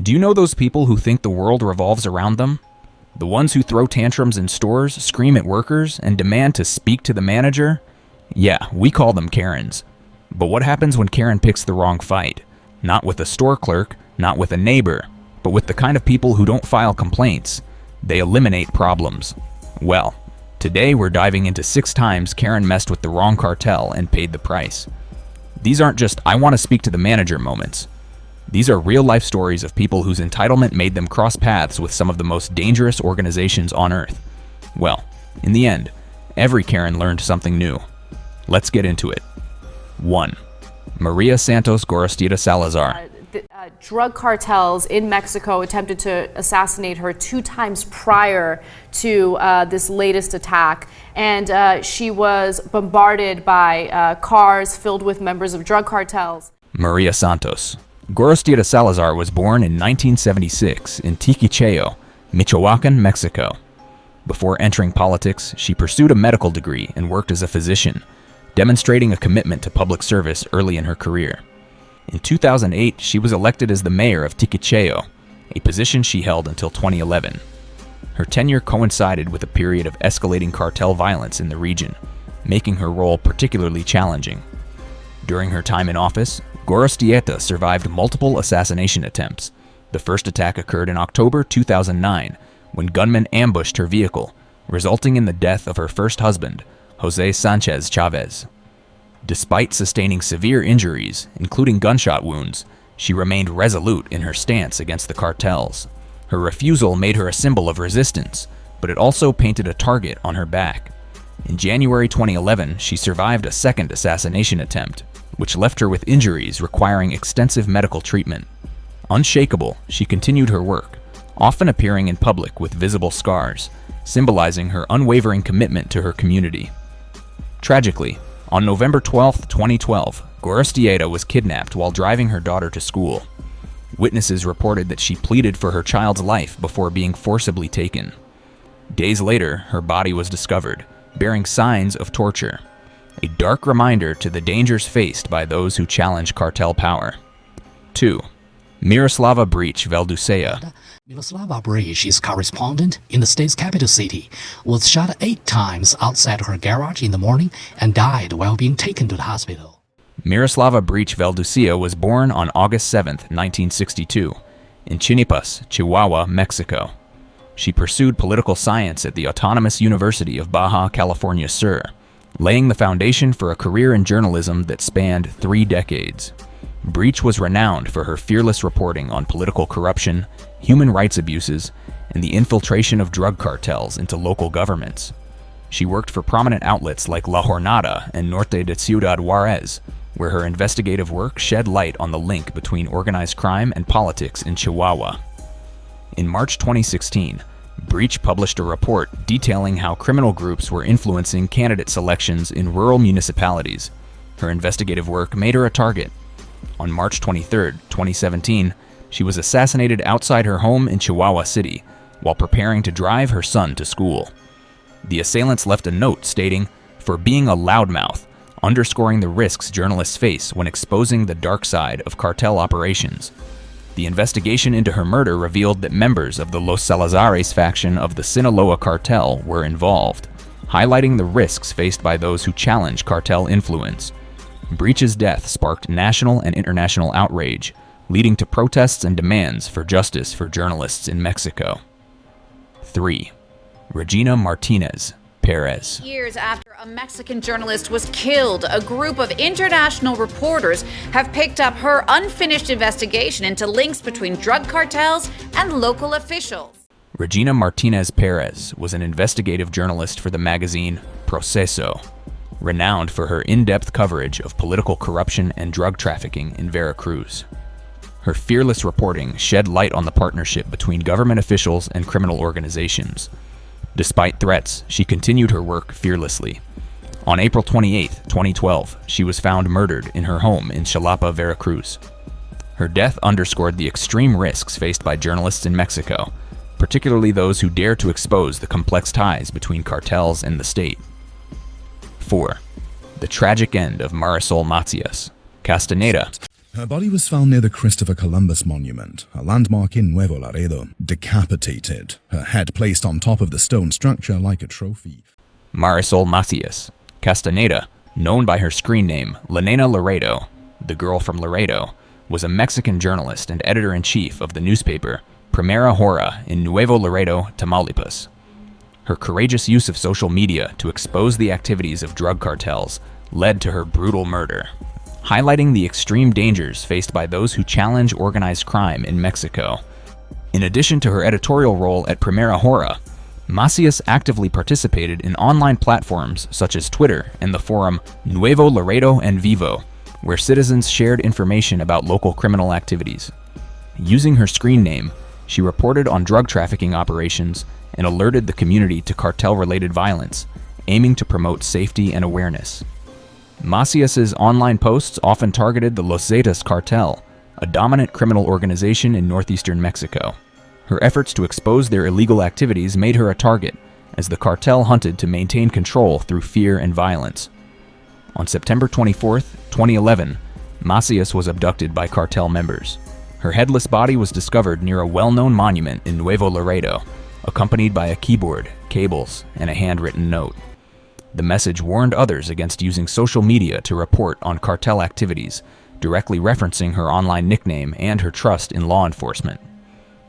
Do you know those people who think the world revolves around them? The ones who throw tantrums in stores, scream at workers, and demand to speak to the manager? Yeah, we call them Karens. But what happens when Karen picks the wrong fight? Not with a store clerk, not with a neighbor, but with the kind of people who don't file complaints. They eliminate problems. Well, today we're diving into 6 times Karen messed with the wrong cartel and paid the price. These aren't just "I want to speak to the manager" moments. These are real-life stories of people whose entitlement made them cross paths with some of the most dangerous organizations on Earth. Well, in the end, every Karen learned something new. Let's get into it. 1. Maria Santos Gorostida Salazar. Drug cartels in Mexico attempted to assassinate her 2 times prior to this latest attack, and she was bombarded by cars filled with members of drug cartels. Maria Santos Gorostida Salazar was born in 1976 in Tiquicheo, Michoacan, Mexico. Before entering politics, she pursued a medical degree and worked as a physician, demonstrating a commitment to public service early in her career. In 2008, she was elected as the mayor of Tiquicheo, a position she held until 2011. Her tenure coincided with a period of escalating cartel violence in the region, making her role particularly challenging. During her time in office, Gorostida survived multiple assassination attempts. The first attack occurred in October 2009, when gunmen ambushed her vehicle, resulting in the death of her first husband, Jose Sanchez Chavez. Despite sustaining severe injuries, including gunshot wounds, she remained resolute in her stance against the cartels. Her refusal made her a symbol of resistance, but it also painted a target on her back. In January 2011, she survived a second assassination attempt, which left her with injuries requiring extensive medical treatment. Unshakable, she continued her work, often appearing in public with visible scars, symbolizing her unwavering commitment to her community. Tragically, on November 12, 2012, Gorostida was kidnapped while driving her daughter to school. Witnesses reported that she pleaded for her child's life before being forcibly taken. Days later, her body was discovered, bearing signs of torture, a dark reminder to the dangers faced by those who challenge cartel power. 2. Miroslava Breach Veldusea. Miroslava Breach is correspondent in the state's capital city, was shot 8 times outside her garage in the morning and died while being taken to the hospital. Miroslava Breach Veldusea was born on August 7, 1962, in Chinipas, Chihuahua, Mexico. She pursued political science at the Autonomous University of Baja California Sur, laying the foundation for a career in journalism that spanned 3 decades. Breach was renowned for her fearless reporting on political corruption, human rights abuses, and the infiltration of drug cartels into local governments. She worked for prominent outlets like La Jornada and Norte de Ciudad Juarez, where her investigative work shed light on the link between organized crime and politics in Chihuahua. In March 2016, Breach published a report detailing how criminal groups were influencing candidate selections in rural municipalities. Her investigative work made her a target. On March 23, 2017, she was assassinated outside her home in Chihuahua City while preparing to drive her son to school. The assailants left a note stating, "For being a loudmouth," underscoring the risks journalists face when exposing the dark side of cartel operations. The investigation into her murder revealed that members of the Los Salazares faction of the Sinaloa cartel were involved, highlighting the risks faced by those who challenge cartel influence. Breach's death sparked national and international outrage, leading to protests and demands for justice for journalists in Mexico. 3. Regina Martinez Perez. Years after a Mexican journalist was killed, a group of international reporters have picked up her unfinished investigation into links between drug cartels and local officials. Regina Martinez Perez was an investigative journalist for the magazine Proceso, renowned for her in-depth coverage of political corruption and drug trafficking in Veracruz. Her fearless reporting shed light on the partnership between government officials and criminal organizations. Despite threats, she continued her work fearlessly. On April 28, 2012, she was found murdered in her home in Xalapa, Veracruz. Her death underscored the extreme risks faced by journalists in Mexico, particularly those who dare to expose the complex ties between cartels and the state. 4. The tragic end of Marisol Macias Castaneda. Her body was found near the Christopher Columbus Monument, a landmark in Nuevo Laredo, decapitated, her head placed on top of the stone structure like a trophy. Marisol Macias Castaneda, known by her screen name Lenena Laredo, the girl from Laredo, was a Mexican journalist and editor-in-chief of the newspaper Primera Hora in Nuevo Laredo, Tamaulipas. Her courageous use of social media to expose the activities of drug cartels led to her brutal murder, highlighting the extreme dangers faced by those who challenge organized crime in Mexico. In addition to her editorial role at Primera Hora, Macias actively participated in online platforms such as Twitter and the forum Nuevo Laredo en Vivo, where citizens shared information about local criminal activities. Using her screen name, she reported on drug trafficking operations and alerted the community to cartel-related violence, aiming to promote safety and awareness. Macias's online posts often targeted the Los Zetas cartel, a dominant criminal organization in northeastern Mexico. Her efforts to expose their illegal activities made her a target, as the cartel hunted to maintain control through fear and violence. On September 24, 2011, Macias was abducted by cartel members. Her headless body was discovered near a well-known monument in Nuevo Laredo, accompanied by a keyboard, cables, and a handwritten note. The message warned others against using social media to report on cartel activities, directly referencing her online nickname and her trust in law enforcement.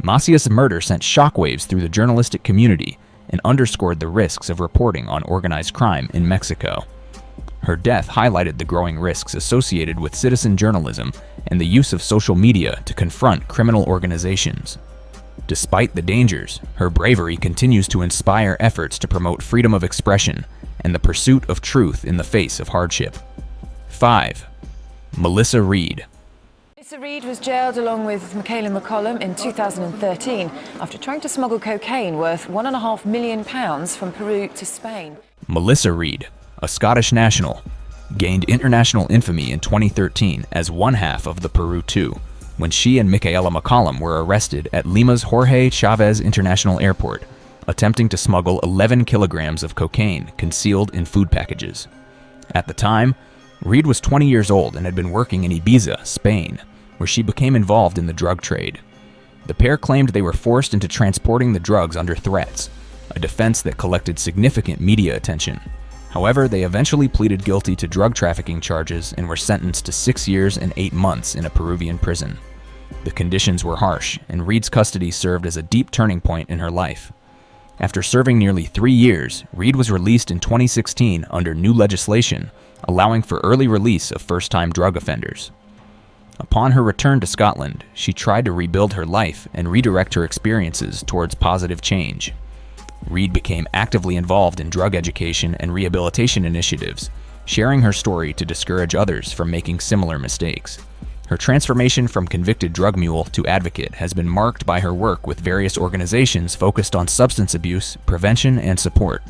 Macias' murder sent shockwaves through the journalistic community and underscored the risks of reporting on organized crime in Mexico. Her death highlighted the growing risks associated with citizen journalism and the use of social media to confront criminal organizations. Despite the dangers, her bravery continues to inspire efforts to promote freedom of expression and the pursuit of truth in the face of hardship. 5. Melissa Reed. Melissa Reed was jailed along with Michaela McCollum in 2013 after trying to smuggle cocaine worth £1.5 million from Peru to Spain. Melissa Reed, a Scottish national, gained international infamy in 2013 as one half of the Peru 2, when she and Michaela McCollum were arrested at Lima's Jorge Chavez International Airport, attempting to smuggle 11 kilograms of cocaine concealed in food packages. At the time, Reed was 20 years old and had been working in Ibiza, Spain, where she became involved in the drug trade. The pair claimed they were forced into transporting the drugs under threats, a defense that collected significant media attention. However, they eventually pleaded guilty to drug trafficking charges and were sentenced to 6 years and 8 months in a Peruvian prison. The conditions were harsh, and Reed's custody served as a deep turning point in her life. After serving nearly 3 years, Reed was released in 2016 under new legislation, allowing for early release of first-time drug offenders. Upon her return to Scotland, she tried to rebuild her life and redirect her experiences towards positive change. Reed became actively involved in drug education and rehabilitation initiatives, sharing her story to discourage others from making similar mistakes. Her transformation from convicted drug mule to advocate has been marked by her work with various organizations focused on substance abuse, prevention, and support.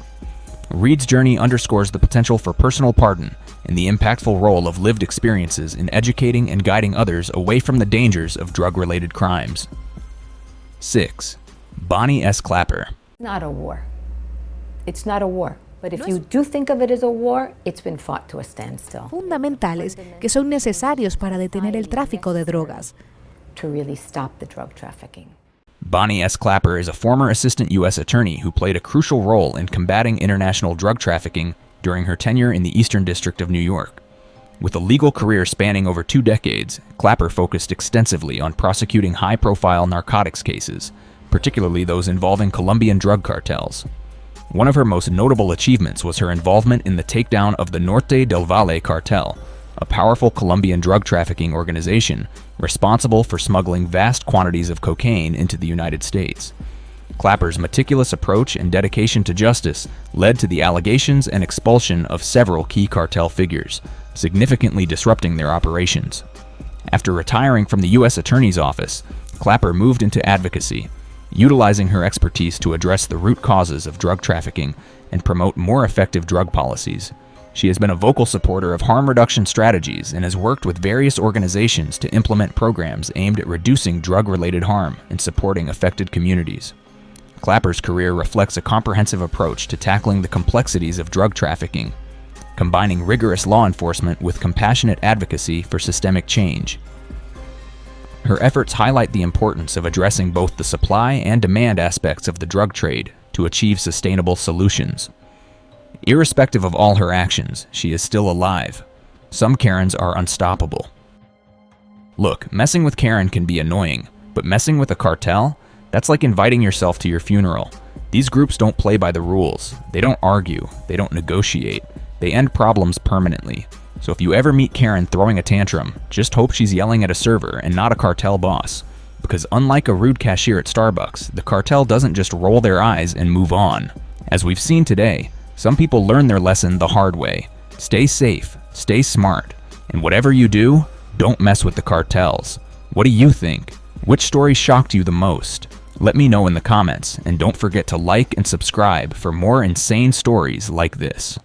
Reed's journey underscores the potential for personal pardon and the impactful role of lived experiences in educating and guiding others away from the dangers of drug-related crimes. 6. Bonnie S. Clapper. Not a war. It's not a war. But if you do think of it as a war, it's been fought to a standstill. Fundamentales que son necesarios para detener el tráfico de drogas. To really stop the drug trafficking. Bonnie S. Clapper is a former assistant U.S. attorney who played a crucial role in combating international drug trafficking during her tenure in the Eastern District of New York. With a legal career spanning over 2 decades, Clapper focused extensively on prosecuting high-profile narcotics cases, particularly those involving Colombian drug cartels. One of her most notable achievements was her involvement in the takedown of the Norte del Valle cartel, a powerful Colombian drug trafficking organization responsible for smuggling vast quantities of cocaine into the United States. Clapper's meticulous approach and dedication to justice led to the allegations and expulsion of several key cartel figures, significantly disrupting their operations. After retiring from the U.S. Attorney's Office, Clapper moved into advocacy, utilizing her expertise to address the root causes of drug trafficking and promote more effective drug policies. She has been a vocal supporter of harm reduction strategies and has worked with various organizations to implement programs aimed at reducing drug-related harm and supporting affected communities. Clapper's career reflects a comprehensive approach to tackling the complexities of drug trafficking, combining rigorous law enforcement with compassionate advocacy for systemic change. Her efforts highlight the importance of addressing both the supply and demand aspects of the drug trade to achieve sustainable solutions. Irrespective of all her actions, she is still alive. Some Karens are unstoppable. Look, messing with Karen can be annoying, but messing with a cartel? That's like inviting yourself to your funeral. These groups don't play by the rules. They don't argue. They don't negotiate. They end problems permanently. So if you ever meet Karen throwing a tantrum, just hope she's yelling at a server and not a cartel boss. Because unlike a rude cashier at Starbucks, the cartel doesn't just roll their eyes and move on. As we've seen today, some people learn their lesson the hard way. Stay safe, stay smart, and whatever you do, don't mess with the cartels. What do you think? Which story shocked you the most? Let me know in the comments, and don't forget to like and subscribe for more insane stories like this.